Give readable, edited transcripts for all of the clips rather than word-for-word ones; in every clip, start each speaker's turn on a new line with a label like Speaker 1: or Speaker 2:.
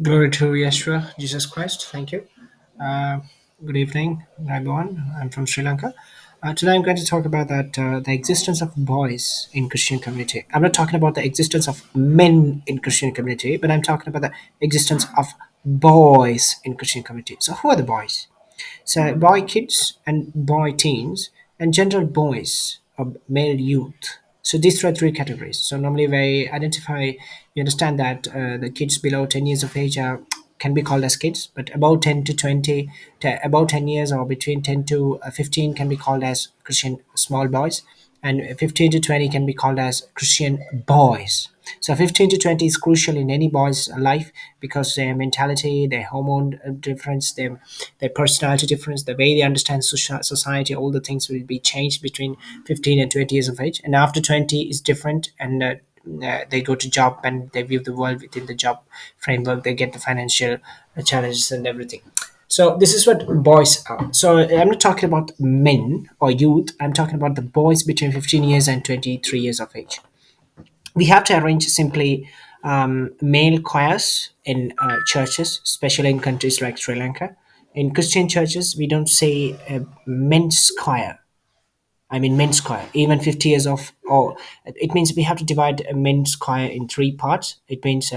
Speaker 1: Glory to Yeshua, Jesus Christ. Thank you. Uh, Good evening, everyone. I'm from Sri Lanka. Today I'm going to talk about the existence of boys in Christian community. I'm not talking about the existence of men in Christian community, but I'm talking about the existence of boys in Christian community. So who are the boys? So boy kids and boy teens and general boys or male youth. So these are three categories. So normally we identify, you understand that the kids below 10 years of age can be called as kids, but about 10 to 20, about 10 years or between 10 to 15 can be called as Christian small boys, and 15 to 20 can be called as Christian boys. So 15 to 20 is crucial in any boy's life because their mentality, their hormone difference, their personality difference, the way they understand society, all the things will be changed between 15 and 20 years of age. And after 20 is different, and they go to job and they view the world within the job framework. They get the financial challenges and everything. So this is what boys are. So I'm not talking about men or youth. I'm talking about the boys between 15 years and 23 years of age. We have to arrange simply male choirs in churches, especially in countries like Sri Lanka. In Christian churches, we don't say men's choir. I mean, men's choir, even 50 years of, or it means we have to divide a men's choir in three parts. It means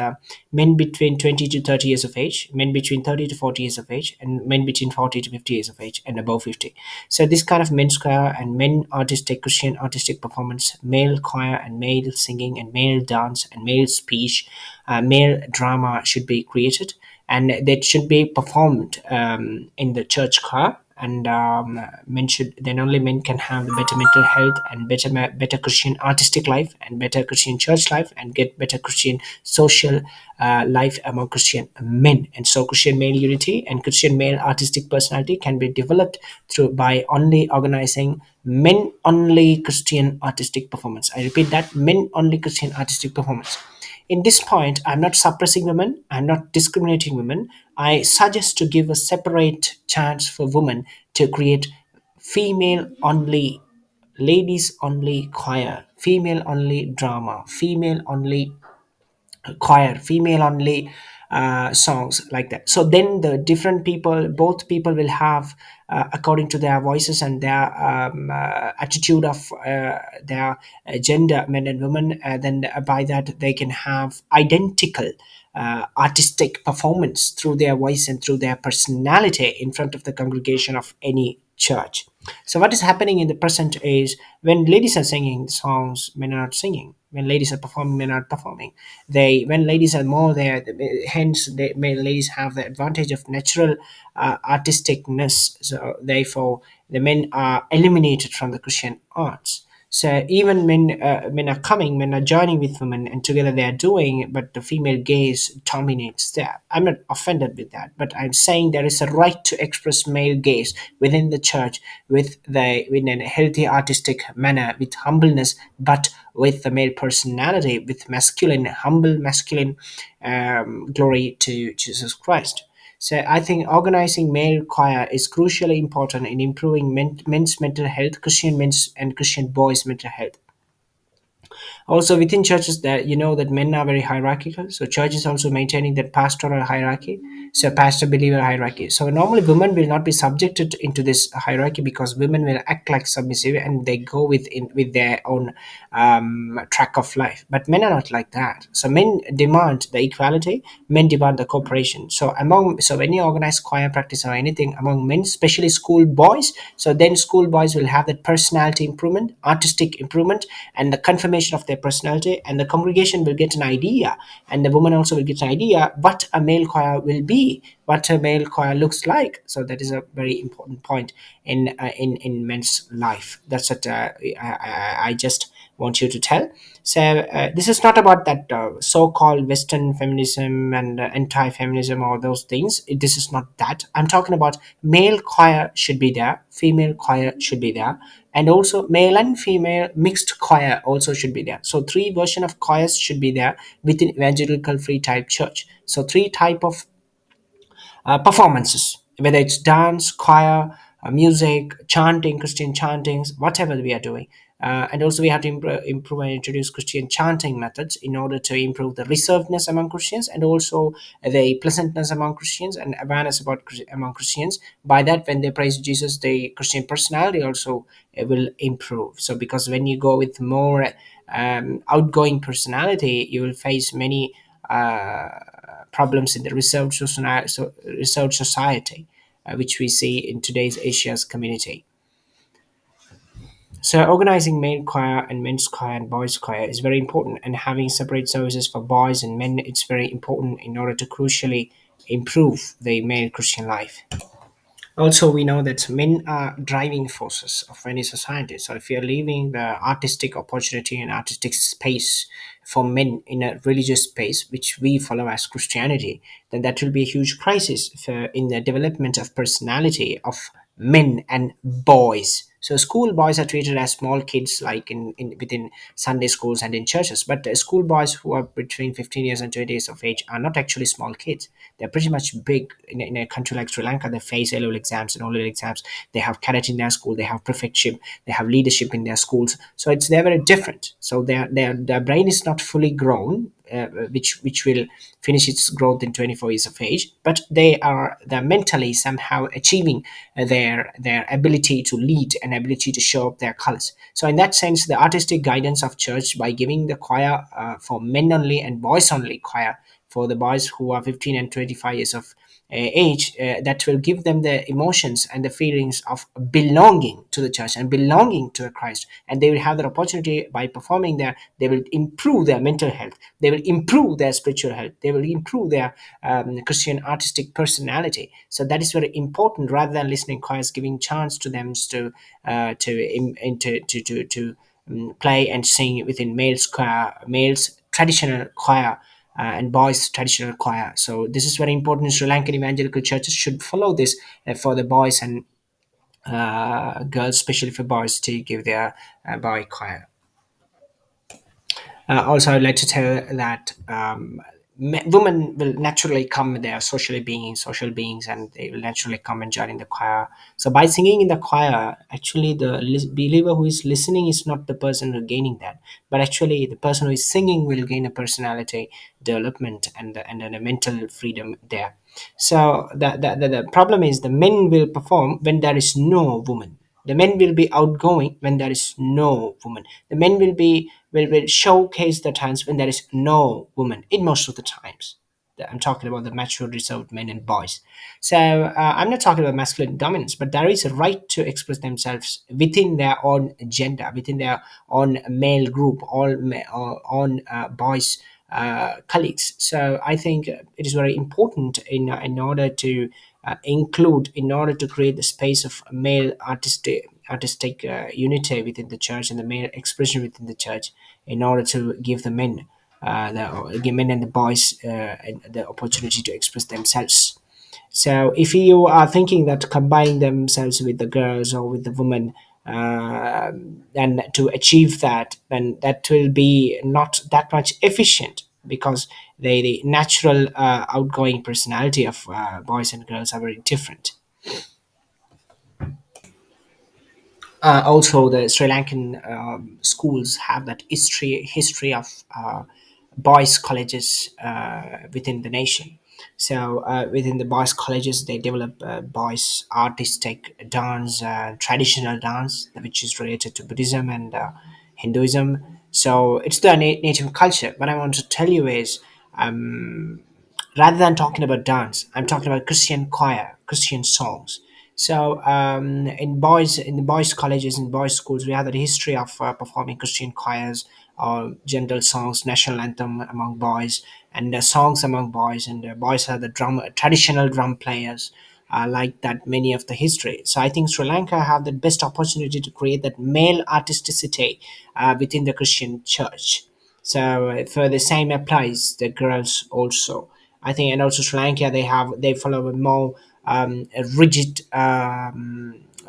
Speaker 1: men between 20 to 30 years of age, men between 30 to 40 years of age, and men between 40 to 50 years of age and above 50. So, this kind of men's choir and men artistic, Christian artistic performance, male choir and male singing and male dance and male speech, male drama should be created, and that should be performed in the church choir. And men should, then only men can have the better mental health and better Christian artistic life and better Christian church life and get better Christian social life among Christian men. And so Christian male unity and Christian male artistic personality can be developed through by only organizing men only Christian artistic performance. I repeat that, men only Christian artistic performance. In this point, I'm not suppressing women, I'm not discriminating women. I suggest to give a separate chance for women to create female only, ladies only choir, female only drama, female only choir, female only songs, like that. So then the different people, both people will have according to their voices and their attitude of their gender, men and women, then by that they can have identical artistic performance through their voice and through their personality in front of the congregation of any church. So what is happening in the present is when ladies are singing songs, men are not singing. When ladies are performing, men are not performing. They, when ladies are more there, hence they, ladies have the advantage of natural artisticness. So therefore, the men are eliminated from the Christian arts. So even men are coming, men are joining with women, and together they are doing, but the female gaze dominates there. I'm not offended with that, but I'm saying there is a right to express male gaze within the church with the in a healthy artistic manner, with humbleness, but with the male personality, with masculine, humble masculine glory to Jesus Christ. So I think organizing male choir is crucially important in improving men's mental health, Christian men's and Christian boys' mental health. Also, within churches, that you know that men are very hierarchical. So churches also maintaining that pastoral hierarchy, so pastor believer hierarchy. So normally women will not be subjected into this hierarchy because women will act like submissive and they go with their own track of life. But men are not like that. So men demand the equality, men demand the cooperation. So among, so when you organize choir practice or anything among men, especially school boys, so then school boys will have that personality improvement, artistic improvement, and the confirmation of their personality, and the congregation will get an idea, and the woman also will get an idea what a male choir will be, what a male choir looks like. So that is a very important point in men's life. That's what I just want you to tell. So this is not about that so-called Western feminism and anti-feminism or those things. This is not that. I'm talking about male choir should be there, female choir should be there, and also male and female mixed choir also should be there. So three version of choirs should be there within evangelical free type church. So three type of performances, whether it's dance, choir, music, chanting, Christian chantings, whatever we are doing. And also we have to improve and introduce Christian chanting methods in order to improve the reservedness among Christians, and also the pleasantness among Christians and awareness about among Christians. By that, when they praise Jesus, the Christian personality also will improve. So because when you go with more outgoing personality, you will face many problems in the reserved society, which we see in today's Asia's community. So organizing male choir and men's choir and boys choir is very important, and having separate services for boys and men, it's very important in order to crucially improve the male Christian life. Also, we know that men are driving forces of any society. So, if you're leaving the artistic opportunity and artistic space for men in a religious space, which we follow as Christianity, then that will be a huge crisis for, in the development of personality of men and boys. So, school boys are treated as small kids, like in within Sunday schools and in churches. But school boys who are between 15 years and 20 years of age are not actually small kids. They're pretty much big. In a country like Sri Lanka, they face A-level exams and O-level exams. They have cadet in their school. They have prefectship. They have leadership in their schools. So they're very different. So their brain is not fully grown, which will finish its growth in 24 years of age. But they're mentally somehow achieving their ability to lead and ability to show up their colors. So in that sense, the artistic guidance of church by giving the choir for men only and boys only choir for the boys who are 15 and 25 years of age, that will give them the emotions and the feelings of belonging to the church and belonging to Christ, and they will have the opportunity by performing there. They will improve their mental health, they will improve their spiritual health, they will improve their Christian artistic personality. So that is very important, rather than listening choirs giving chance to them to play and sing within males traditional choir, and boys traditional choir. So this is very important. Sri Lankan evangelical churches should follow this for the boys and girls, especially for boys, to give their boy choir. Also, I'd like to tell that women will naturally come. They are social beings, and they will naturally come and join in the choir. So, by singing in the choir, actually, the believer who is listening is not the person who gaining that, but actually, the person who is singing will gain a personality development and a mental freedom there. So, the problem is the men will perform when there is no woman. The men will be outgoing when there is no woman. The men will showcase the times when there is no woman in most of the times. I'm talking about the mature reserved men and boys. So I'm not talking about masculine dominance, but there is a right to express themselves within their own gender, within their own male group, or own boys colleagues. So I think it is very important in order to in order to create the space of male artistic unity within the church and the male expression within the church, in order to give the men give men and the boys the opportunity to express themselves. So if you are thinking that combining themselves with the girls or with the women, and to achieve that, then that will be not that much efficient, because the natural outgoing personality of boys and girls are very different. Also, the Sri Lankan schools have that history of boys' colleges within the nation. So, within the boys' colleges, they develop boys' artistic dance, traditional dance, which is related to Buddhism and Hinduism. So, it's the native culture. What I want to tell you is, rather than talking about dance, I'm talking about Christian choir, Christian songs. So in the boys' colleges, in boys' schools, we have the history of performing Christian choirs, or general songs, national anthem among boys, and songs among boys. And boys are the traditional drum players, like that many of the history. So I think Sri Lanka have the best opportunity to create that male artisticity within the Christian church. So for the same applies the girls also. I think, and also Sri Lanka, they follow a more a rigid,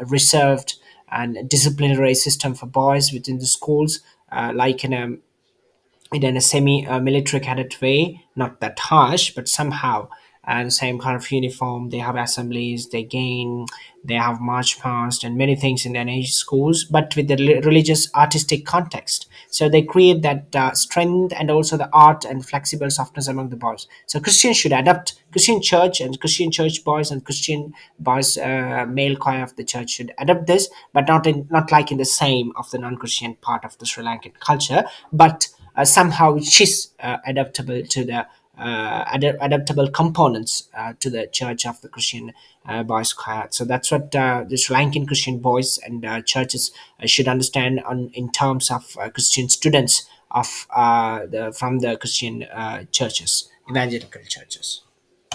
Speaker 1: reserved, and disciplinary system for boys within the schools, like in a semi military cadet way, not that harsh, but somehow and the same kind of uniform. They have assemblies, they have march past and many things in their age schools, but with the religious artistic context. So they create that strength and also the art and flexible softness among the boys. So Christians should adapt. Christian church and Christian church boys and Christian boys, male choir of the church should adapt this, but not like in the same of the non-Christian part of the Sri Lankan culture, but somehow it is adaptable to the adaptable components to the church of the Christian boys choir. So that's what the Sri Lankan Christian boys and churches should understand on in terms of Christian students of from the Christian churches, evangelical churches.